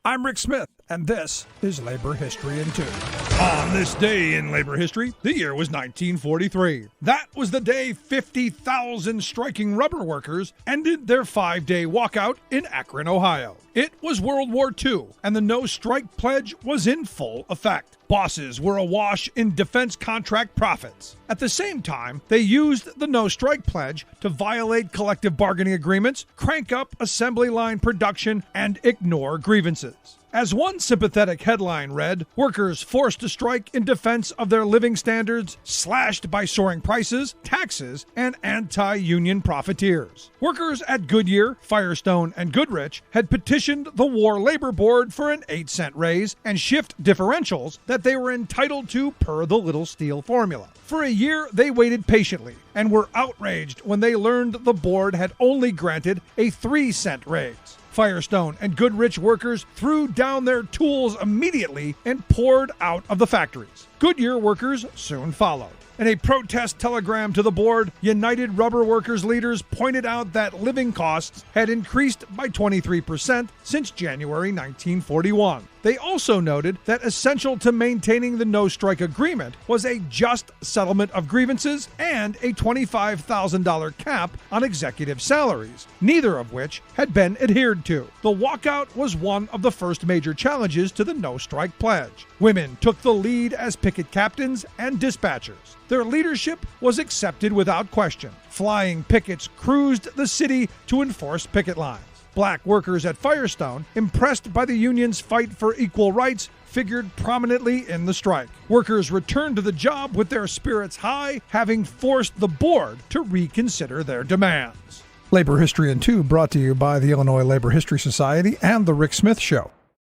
I'm Rick Smith, and this is Labor History in 2. On this day in labor history, the year was 1943. That was the day 50,000 striking rubber workers ended their 5-day walkout in Akron, Ohio. It was World War II, and the no-strike pledge was in full effect. Bosses were awash in defense contract profits. At the same time, they used the no-strike pledge to violate collective bargaining agreements, crank up assembly line production, and ignore grievances. As one sympathetic headline read, workers forced to strike in defense of their living standards, slashed by soaring prices, taxes, and anti-union profiteers. Workers at Goodyear, Firestone, and Goodrich had petitioned the War Labor Board for an 8-cent raise and shift differentials that they were entitled to per the Little Steel formula. For a year, they waited patiently and were outraged when they learned the board had only granted a 3-cent raise. Firestone and Goodrich workers threw down their tools immediately and poured out of the factories. Goodyear workers soon followed. In a protest telegram to the board, United Rubber Workers leaders pointed out that living costs had increased by 23% since January 1941. They also noted that essential to maintaining the no-strike agreement was a just settlement of grievances and a $25,000 cap on executive salaries, neither of which had been adhered to. The walkout was one of the first major challenges to the no-strike pledge. Women took the lead as picket captains and dispatchers. Their leadership was accepted without question. Flying pickets cruised the city to enforce picket lines. Black workers at Firestone, impressed by the union's fight for equal rights, figured prominently in the strike. Workers returned to the job with their spirits high, having forced the board to reconsider their demands. Labor History in 2 brought to you by the Illinois Labor History Society and The Rick Smith Show.